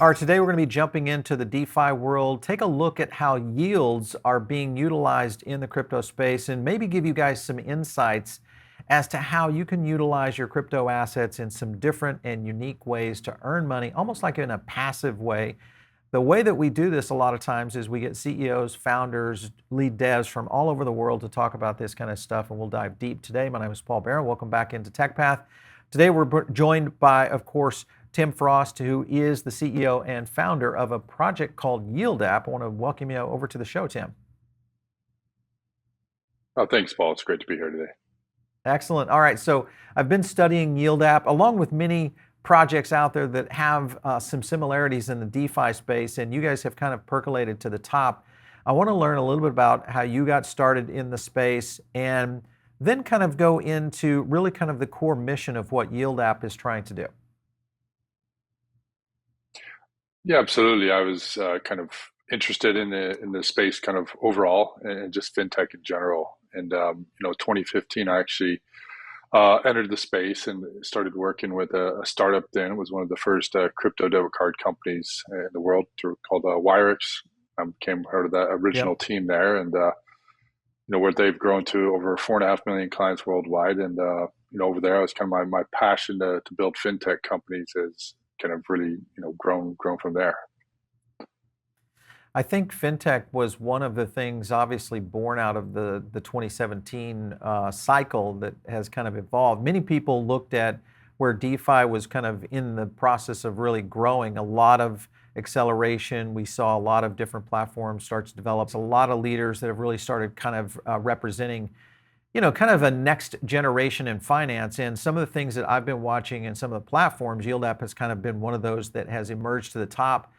All right, today we're going to be jumping into the DeFi world, take a look at how yields are being utilized in the crypto space, and maybe give you guys some insights as to how you can utilize your crypto assets in some different and unique ways to earn money, almost like in a passive way. The way that we do this a lot of times is we get CEOs, founders, lead devs from all over the world to talk about this kind of stuff, and we'll dive deep today. My name is Paul Barron. Welcome back into TechPath. Today we're joined by, of course, Tim Frost, who is the CEO and founder of a project called Yield App. I want to welcome you over to the show, Tim. Oh, thanks, Paul. It's great to be here today. Excellent. All right, so I've been studying Yield App along with many projects out there that have some similarities in the DeFi space, and you guys have kind of percolated to the top. I want to learn a little bit about how you got started in the space and then kind of go into really kind of the core mission of what Yield App is trying to do. Yeah, absolutely. I was kind of interested in the space, kind of overall, and just fintech in general. And 2015, I actually entered the space and started working with a startup. Then it was one of the first crypto debit card companies in the world, called Wirex. Became part of that original Yep. team there, and where they've grown to over 4.5 million clients worldwide. And over there, I was kind of my passion to build fintech companies has kind of really grown from there. I think fintech was one of the things obviously born out of the 2017 cycle that has kind of evolved. Many people looked at where DeFi was kind of in the process of really growing, a lot of acceleration. We saw a lot of different platforms start to develop, a lot of leaders that have really started kind of representing, kind of a next generation in finance. And some of the things that I've been watching and some of the platforms, Yield App has kind of been one of those that has emerged to the top.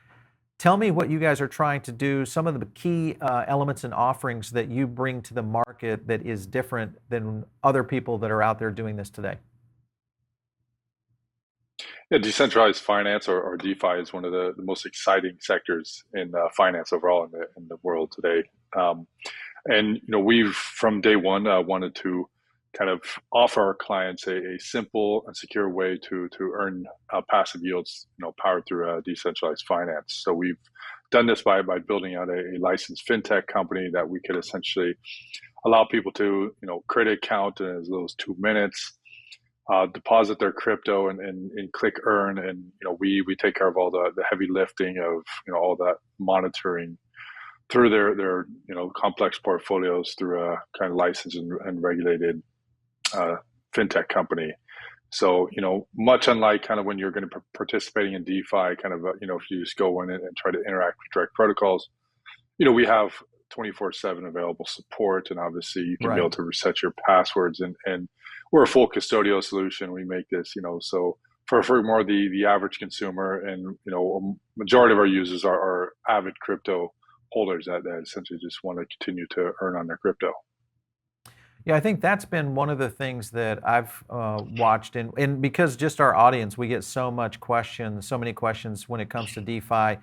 Tell me what you guys are trying to do, some of the key elements and offerings that you bring to the market that is different than other people that are out there doing this today. Yeah, decentralized finance or DeFi is one of the most exciting sectors in finance overall in the world today. Um, and we've from day one wanted to kind of offer our clients a simple and secure way to earn passive yields, powered through decentralized finance. So we've done this by building out a licensed fintech company that we could essentially allow people to create an account in as little as 2 minutes, deposit their crypto and click earn, and we take care of all the heavy lifting of all that monitoring through their complex portfolios through a kind of licensed and regulated uh, fintech company. So much unlike kind of when you're going to participating in DeFi, kind of if you just go in and try to interact with direct protocols, we have 24/7 available support, and obviously you can be able Right. to reset your passwords, and we're a full custodial solution. We make this, so for more the average consumer, and a majority of our users are avid crypto holders that essentially just want to continue to earn on their crypto. Yeah, I think that's been one of the things that I've watched, and because just our audience, we get so many questions when it comes to DeFi.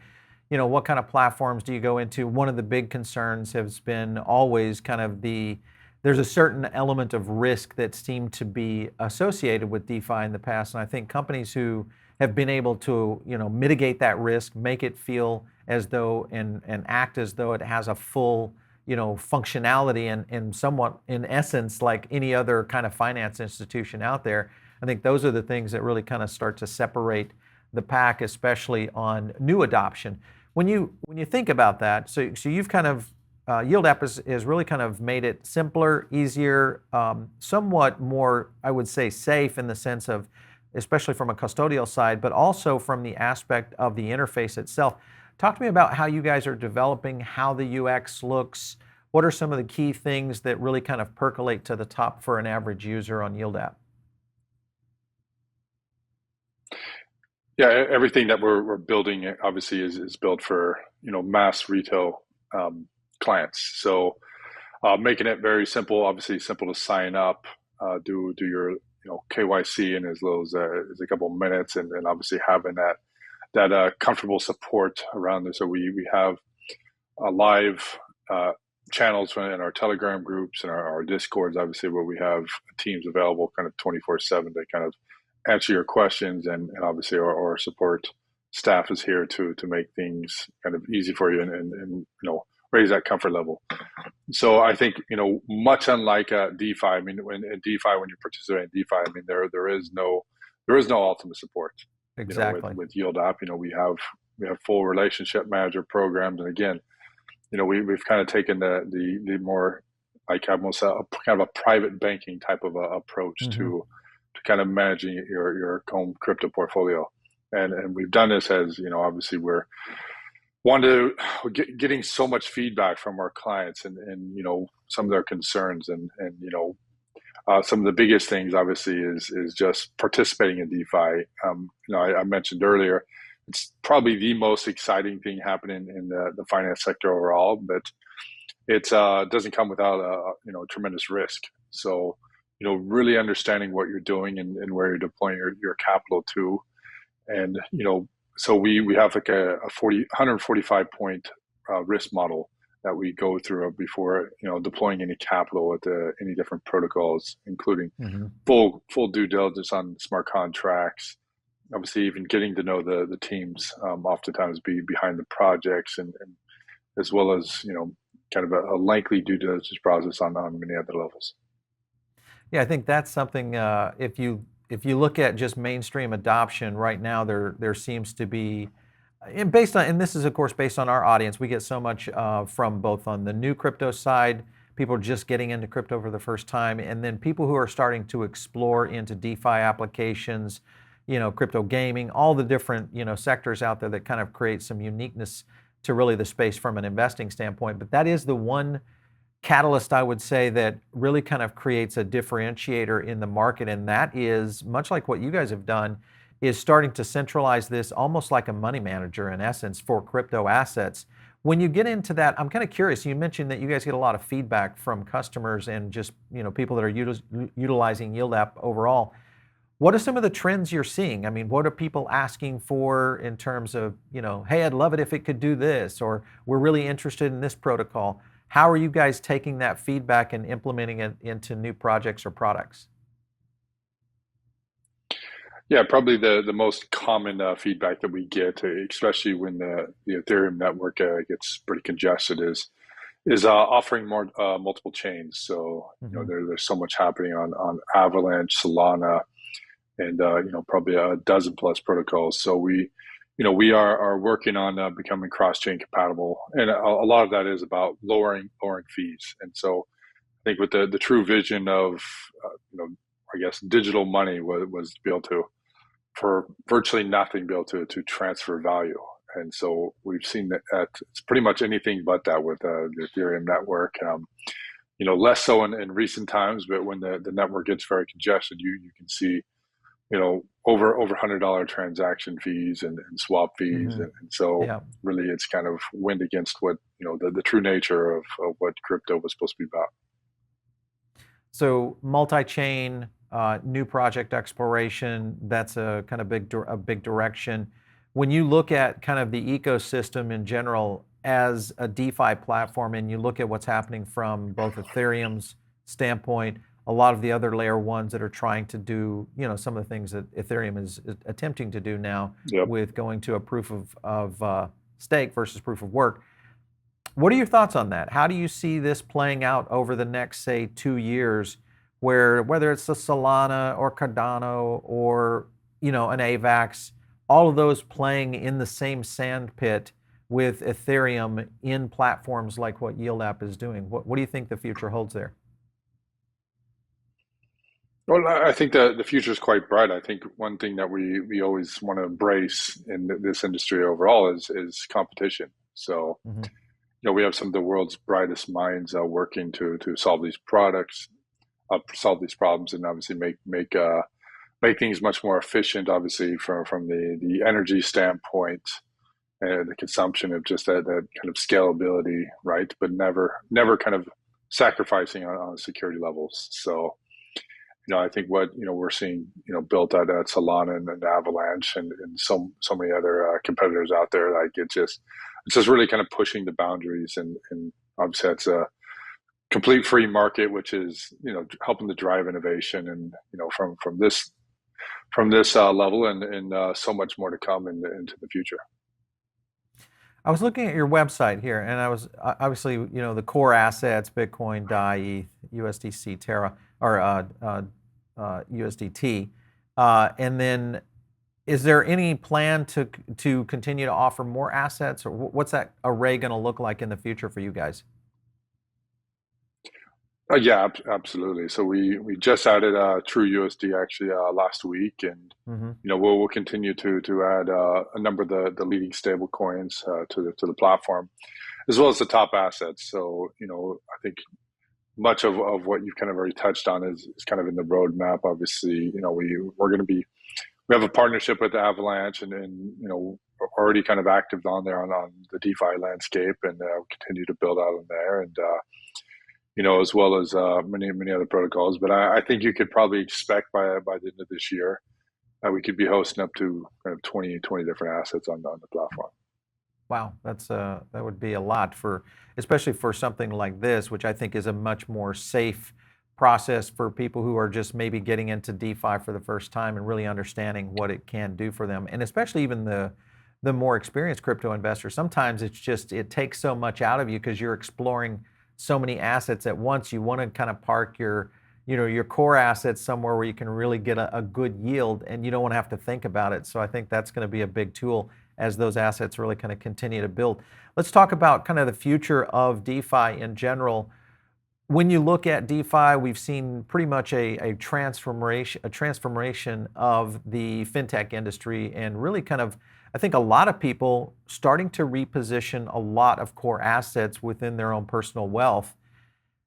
What kind of platforms do you go into? One of the big concerns has been always kind of there's a certain element of risk that seemed to be associated with DeFi in the past, and I think companies who have been able to, mitigate that risk, make it feel as though and act as though it has a full functionality and somewhat in essence like any other kind of finance institution out there. I think those are the things that really kind of start to separate the pack, especially on new adoption. When you think about that, so you've kind of Yield App is really kind of made it simpler, easier, somewhat more, I would say, safe in the sense of, especially from a custodial side, but also from the aspect of the interface itself. Talk to me about how you guys are developing, how the UX looks. What are some of the key things that really kind of percolate to the top for an average user on Yield App? Yeah, everything that we're building obviously is built for mass retail um, clients. So making it very simple, obviously simple to sign up, do your KYC in as little as a couple of minutes, and obviously having that comfortable support around this. So we have live uh, channels in our Telegram groups and our Discords, obviously, where we have teams available kind of 24/7 to kind of answer your questions, and obviously our support staff is here to make things kind of easy for you and raise that comfort level. So I think much unlike DeFi. I mean, when in DeFi, when you participate in DeFi, I mean there is no ultimate support. With Exactly. Yield App, we have full relationship manager programs, and again, we've kind of taken the more like almost kind of a private banking type of approach Hmm. to kind of managing your home crypto portfolio, and we've done this as obviously we're one to getting so much feedback from our clients and some of their concerns and some of the biggest things obviously is just participating in DeFi. I mentioned earlier it's probably the most exciting thing happening in the finance sector overall, but it doesn't come without tremendous risk. So really understanding what you're doing and where you're deploying your capital to, and so we have like a 145 point risk model that we go through before deploying any capital with any different protocols, including Hmm. full due diligence on smart contracts. Obviously, even getting to know the teams, oftentimes be behind the projects, and as well as kind of a lengthy due diligence process on many other levels. Yeah, I think that's something. If you look at just mainstream adoption right now, there seems to be, and based on, and this is of course based on our audience, we get so much from both on the new crypto side, people are just getting into crypto for the first time, and then people who are starting to explore into DeFi applications, crypto gaming, all the different sectors out there that kind of create some uniqueness to really the space from an investing standpoint. But that is the one catalyst, I would say, that really kind of creates a differentiator in the market. And that is much like what you guys have done, is starting to centralize this almost like a money manager in essence for crypto assets. When you get into that, I'm kind of curious. You mentioned that you guys get a lot of feedback from customers and just people that are utilizing Yield App overall. What are some of the trends you're seeing? I mean, what are people asking for in terms of, hey, I'd love it if it could do this, or we're really interested in this protocol. How are you guys taking that feedback and implementing it into new projects or products? Yeah, probably the most common feedback that we get, especially when the Ethereum network gets pretty congested, is offering more multiple chains. So Hmm. there's so much happening on Avalanche, Solana, and probably a dozen plus protocols. So we are working on becoming cross chain compatible, and a lot of that is about lowering fees. And so I think with the true vision of I guess digital money was to be able to, for virtually nothing, be able to transfer value. And so we've seen that it's pretty much anything but that with the Ethereum network. Less so in recent times, but when the network gets very congested, you can see over $100 transaction fees and swap fees, Hmm. and so Yeah. really it's kind of went against what the true nature of what crypto was supposed to be about. So multi-chain, new project exploration, that's a kind of a big direction. When you look at kind of the ecosystem in general as a DeFi platform, and you look at what's happening from both Ethereum's standpoint, a lot of the other layer ones that are trying to do, some of the things that Ethereum is attempting to do now Yep. with going to a proof of stake versus proof of work. What are your thoughts on that? How do you see this playing out over the next, say, 2 years, where whether it's a Solana or Cardano or an AVAX, all of those playing in the same sand pit with Ethereum in platforms like what Yield App is doing? What do you think the future holds there? Well, I think the future is quite bright. I think one thing that we always want to embrace in this industry overall is competition. So Hmm. we have some of the world's brightest minds working to solve these products, solve these problems, and obviously make things much more efficient. Obviously, from the energy standpoint and the consumption of just that kind of scalability, right? But never kind of sacrificing on security levels. So I think what we're seeing built out at Solana and Avalanche and so many other competitors out there, like it's just really kind of pushing the boundaries, and obviously that's a complete free market, which is helping to drive innovation. And from this from this level, and so much more to come into the future. I was looking at your website here, and I was obviously, the core assets: Bitcoin, DAI, ETH, USDC, Terra, or USDT, and then is there any plan to continue to offer more assets, or what's that array going to look like in the future for you guys? Yeah, absolutely. So we just added True USD actually last week, and Hmm. we'll continue to add a number of the leading stable coins to the platform, as well as the top assets. So I think much of what you've kind of already touched on is kind of in the roadmap. Obviously, we're going to be we have a partnership with Avalanche, and we're already kind of active on there on the DeFi landscape, and continue to build out on there, and as well as many other protocols. But I think you could probably expect by the end of this year that we could be hosting up to kind of 20 different assets on the platform. Wow, that would be a lot especially for something like this, which I think is a much more safe process for people who are just maybe getting into DeFi for the first time and really understanding what it can do for them, and especially even the more experienced crypto investors. Sometimes it takes so much out of you because you're exploring so many assets at once. You want to kind of park your core assets somewhere where you can really get a good yield, and you don't want to have to think about it. So I think that's going to be a big tool as those assets really kind of continue to build. Let's talk about kind of the future of DeFi in general. When you look at DeFi, we've seen pretty much a transformation of the fintech industry, and really kind of, I think, a lot of people starting to reposition a lot of core assets within their own personal wealth.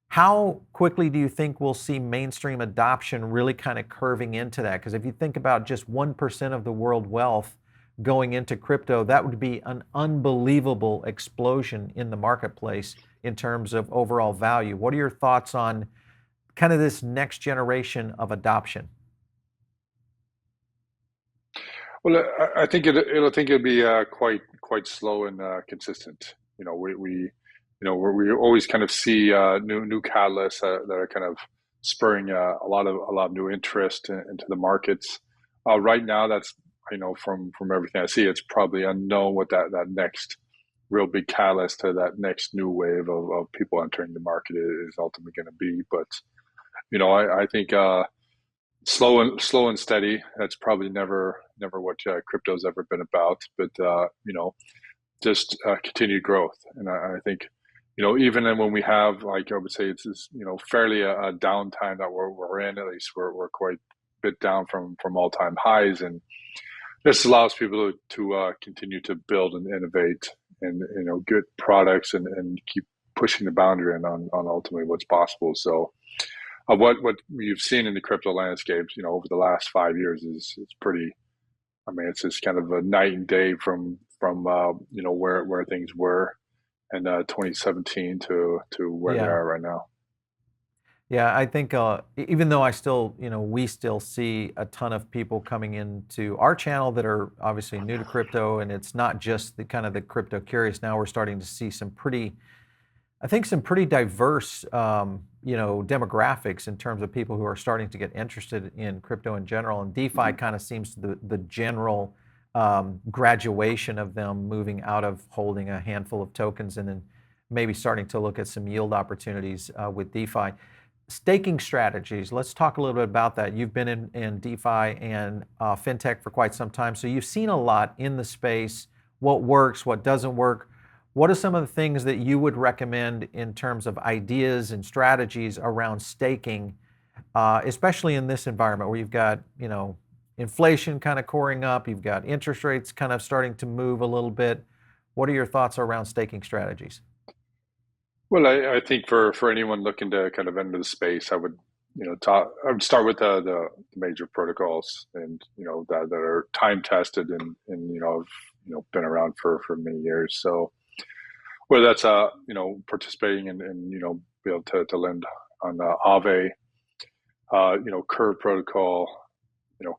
How quickly do you think we'll see mainstream adoption really kind of curving into that? Because if you think about just 1% of the world wealth going into crypto, that would be an unbelievable explosion in the marketplace in terms of overall value. What are your thoughts on kind of this next generation of adoption? Well, I think it'll be quite slow and consistent. We always kind of see new catalysts that are kind of spurring a lot of new interest into the markets. Right now, that's from everything I see, it's probably unknown what that next real big catalyst to that next new wave of people entering the market is ultimately going to be. But I think slow and steady. That's probably never what crypto's ever been about. But just continued growth. And I think, even when we have, like, I would say it's this, fairly a downtime that we're in, at least we're quite a bit down from all time highs. And this allows people to continue to build and innovate and, good products and keep pushing the boundary and on ultimately what's possible. So what we've seen in the crypto landscape, over the last 5 years is pretty. I mean, it's just kind of a night and day from where things were in 2017 to where they Yeah. are right now. Yeah, I think even though we still see a ton of people coming into our channel that are obviously new to crypto, and it's not just the kind of the crypto curious. Now we're starting to see some pretty diverse, demographics in terms of people who are starting to get interested in crypto in general. And DeFi kind of seems the general graduation of them moving out of holding a handful of tokens and then maybe starting to look at some yield opportunities with DeFi. Staking strategies. Let's talk a little bit about that. You've been in DeFi and fintech for quite some time, so you've seen a lot in the space. What works, what doesn't work. What are some of the things that you would recommend in terms of ideas and strategies around staking, especially in this environment where you've got, inflation kind of coring up, you've got interest rates kind of starting to move a little bit. What are your thoughts around staking strategies? Well, I think for anyone looking to kind of enter the space, I would start with the major protocols, and that are time tested and have been around for many years. So whether that's participating in be able to lend on Aave, Curve protocol,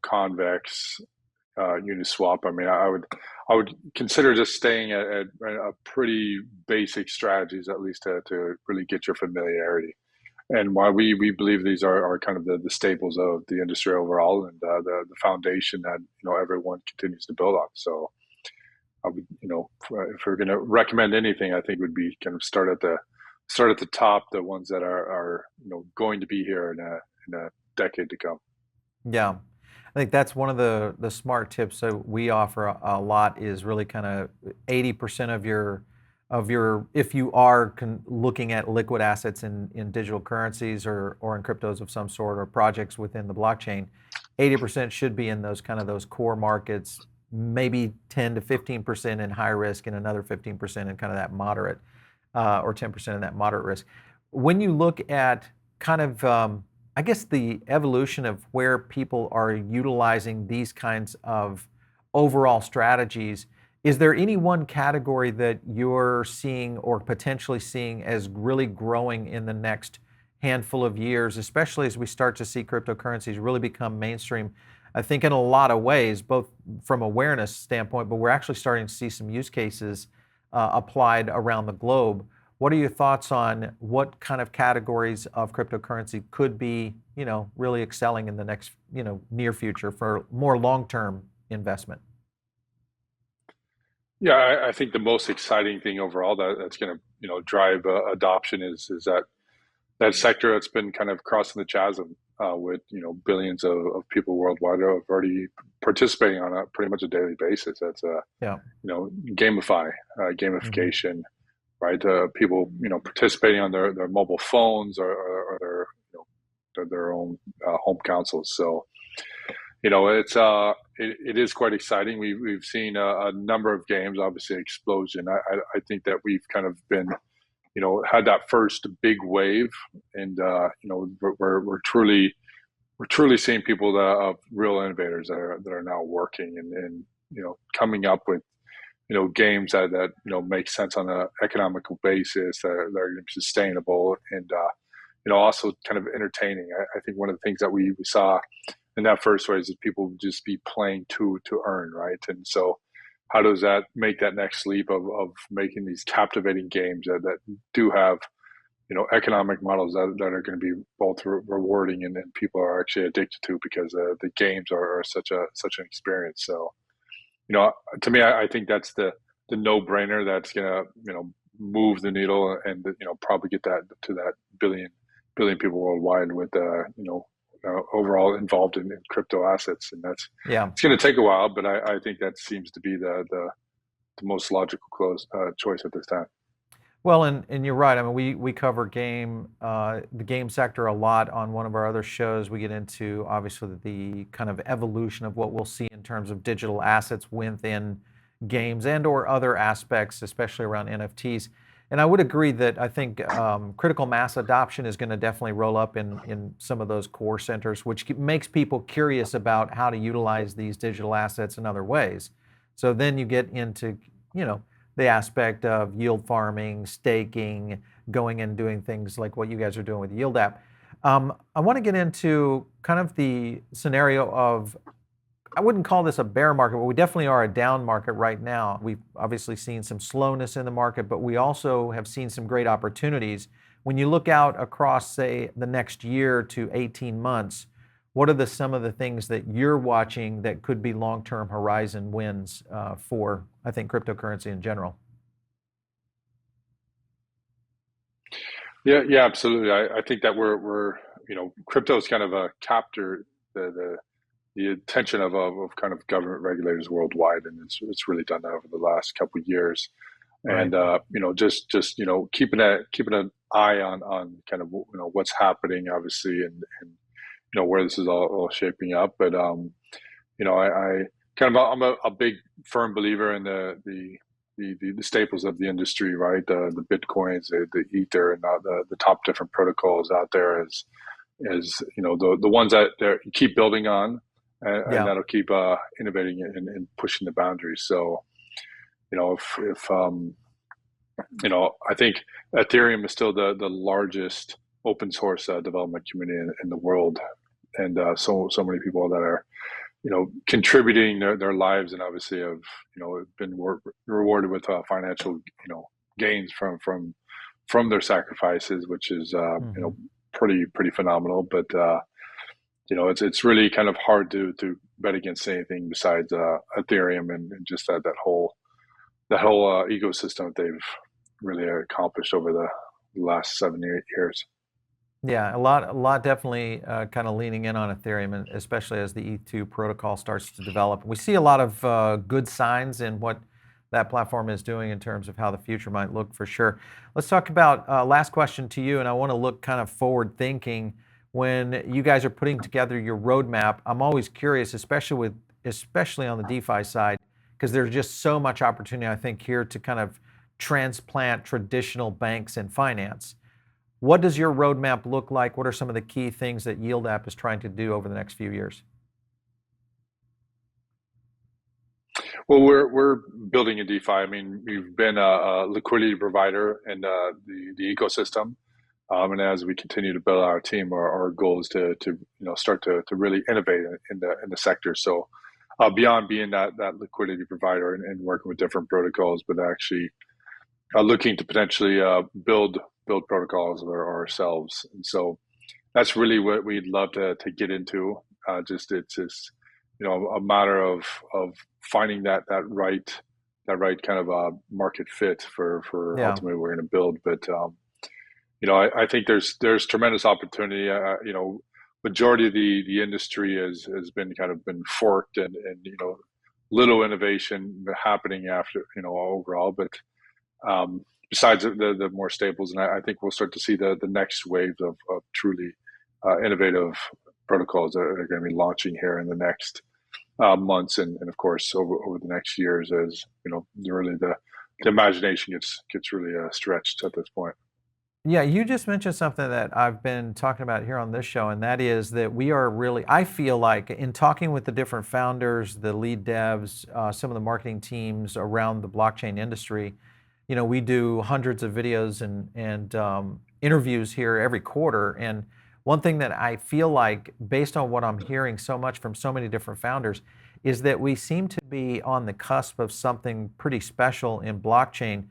Convex, Uniswap. I mean, I would consider just staying at a pretty basic strategies, at least to really get your familiarity. and why we believe these are kind of the staples of the industry overall, and the foundation that everyone continues to build on. So I would, if we're going to recommend anything, I think would be kind of start at the top, the ones that are going to be here in a decade to come. Yeah. I think that's one of the smart tips that we offer a lot is really kind of 80% of your if you are looking at liquid assets in digital currencies or in cryptos of some sort or projects within the blockchain, 80% should be in those core markets, maybe 10 to 15% in high risk and another 15% in kind of that moderate or 10% in that moderate risk. When you look at kind of I guess the evolution of where people are utilizing these kinds of overall strategies, is there any one category that you're seeing or potentially seeing as really growing in the next handful of years, especially as we start to see cryptocurrencies really become mainstream? I think in a lot of ways, both from awareness standpoint, but we're actually starting to see some use cases applied around the globe. What are your thoughts on what kind of categories of cryptocurrency could be, really excelling in the next, near future for more long-term investment? Yeah, I think the most exciting thing overall that's going to drive adoption is that sector that's been kind of crossing the chasm with billions of people worldwide are already participating on a pretty much a daily basis. That's Yeah. Hmm. gamification, right? People participating on their mobile phones or their their own home consoles. So it is quite exciting. We've seen a number of games, obviously explosion. I think that we've kind of been had that first big wave, and we're truly seeing people real innovators that are now working and coming up with games that make sense on an economical basis, that are going to be sustainable, and also kind of entertaining. I think one of the things that we saw in that first phase is people would just be playing to earn, right? And so how does that make that next leap of making these captivating games that do have economic models that are going to be both rewarding and people are actually addicted to, because the games are such an experience. So to me, I think that's the no brainer that's going to move the needle and probably get that to that billion people worldwide with overall involved in crypto assets, and that's Yeah. it's going to take a while, but I think that seems to be the most logical choice at this time. Well, and you're right. I mean, we cover the game sector a lot on one of our other shows. We get into obviously the kind of evolution of what we'll see in terms of digital assets within games and or other aspects, especially around NFTs. And I would agree that I think critical mass adoption is going to definitely roll up in some of those core centers, which makes people curious about how to utilize these digital assets in other ways. So then you get into, you know, the aspect of yield farming, staking, going and doing things like what you guys are doing with the Yield app. I want to get into kind of the scenario of, I wouldn't call this a bear market, but we definitely are a down market right now. We've obviously seen some slowness in the market, but we also have seen some great opportunities. When you look out across, say, the next year to 18 months, what are some of the things that you're watching that could be long-term horizon wins for, I think, cryptocurrency in general? Yeah, absolutely. I think that we're crypto is kind of a capture the attention of kind of government regulators worldwide, and it's really done that over the last couple of years. Right. And just keeping keeping an eye on kind of what's happening, obviously, and where this is all shaping up. But I kind of I'm a big firm believer in the staples of the industry, right? The bitcoins, the ether, and the top different protocols out there as the ones that you keep building on, and Yeah. that'll keep innovating and pushing the boundaries. So if I think Ethereum is still the largest open source development community in the world, and so many people that are contributing their lives, and obviously have been rewarded with financial gains from their sacrifices, which is Hmm. pretty phenomenal. But it's really kind of hard to bet against anything besides Ethereum and just that whole ecosystem that they've really accomplished over the last 7 or 8 years. Yeah, a lot definitely kind of leaning in on Ethereum, and especially as the ETH2 protocol starts to develop. We see a lot of good signs in what that platform is doing in terms of how the future might look for sure. Let's talk about last question to you, and I want to look kind of forward thinking. When you guys are putting together your roadmap, I'm always curious, especially on the DeFi side, because there's just so much opportunity, I think, here to kind of transplant traditional banks and finance. What does your roadmap look like? What are some of the key things that Yield App is trying to do over the next few years? Well, we're building a DeFi. I mean, we've been a liquidity provider in the ecosystem, and as we continue to build our team, our goal is to start to really innovate in the sector. So beyond being that liquidity provider and working with different protocols, but actually looking to potentially build protocols ourselves. And so that's really what we'd love to get into. It's just a matter of finding that right kind of market fit for Yeah. ultimately what we're going to build. But I think there's tremendous opportunity. Majority of the industry has been forked and little innovation happening after overall. But besides the more stables, and I think we'll start to see the next wave of truly innovative protocols that are going to be launching here in the next months, and of course over the next years, as really the imagination gets really stretched at this point. Yeah, you just mentioned something that I've been talking about here on this show, and that is that we are really, I feel like in talking with the different founders, the lead devs, some of the marketing teams around the blockchain industry, we do hundreds of videos and interviews here every quarter. And one thing that I feel like, based on what I'm hearing so much from so many different founders, is that we seem to be on the cusp of something pretty special in blockchain,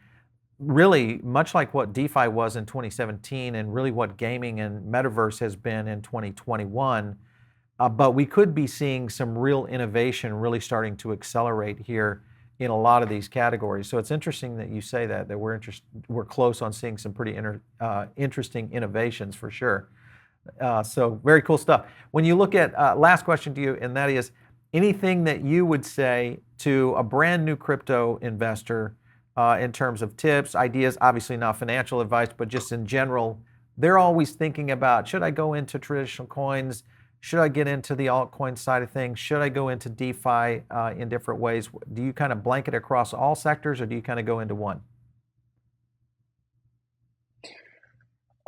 really much like what DeFi was in 2017 and really what gaming and metaverse has been in 2021. But we could be seeing some real innovation really starting to accelerate here in a lot of these categories. So it's interesting that you say that we're close on seeing some pretty interesting innovations for sure. So very cool stuff. When you look at, last question to you, and that is anything that you would say to a brand new crypto investor in terms of tips, ideas, obviously not financial advice, but just in general, they're always thinking about, should I go into traditional coins? Should I get into the altcoin side of things? Should I go into DeFi in different ways? Do you kind of blanket across all sectors, or do you kind of go into one?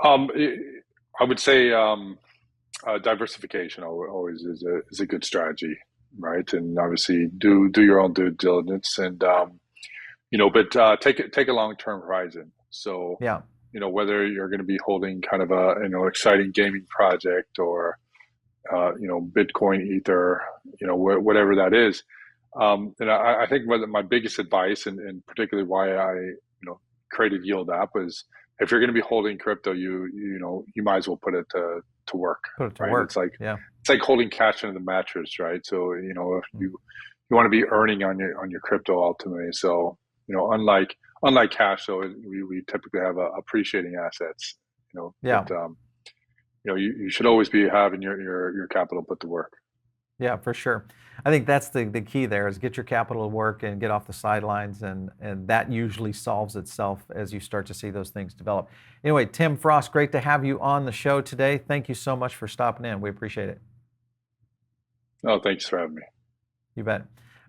I would say diversification always is a good strategy, right? And obviously do your own due diligence, and but take a long term horizon. So Yeah. whether you're going to be holding kind of a exciting gaming project, or Bitcoin, Ether, whatever that is. And I think my biggest advice, and particularly why I created Yield App, is if you're going to be holding crypto, you might as well put it to work, Put it to right? work. It's like Yeah. holding cash under the mattress, right? So if you want to be earning on your crypto ultimately. So unlike cash, so we typically have appreciating assets. Yeah. But you should always be having your capital put to work. Yeah, for sure. I think that's the key there, is get your capital to work and get off the sidelines, and that usually solves itself as you start to see those things develop. Anyway, Tim Frost, great to have you on the show today. Thank you so much for stopping in. We appreciate it. Oh, thanks for having me. You bet.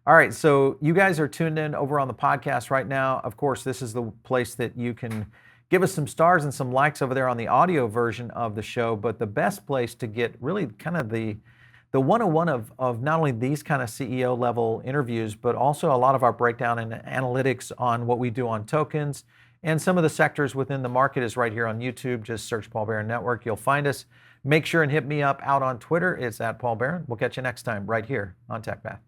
All right, so you guys are tuned in over on the podcast right now. Of course, this is the place that you can give us some stars and some likes over there on the audio version of the show, but the best place to get really kind of the 101 of not only these kind of CEO level interviews, but also a lot of our breakdown and analytics on what we do on tokens and some of the sectors within the market is right here on YouTube. Just search Paul Barron Network. You'll find us. Make sure and hit me up out on Twitter. It's @PaulBarron. We'll catch you next time right here on TechPath.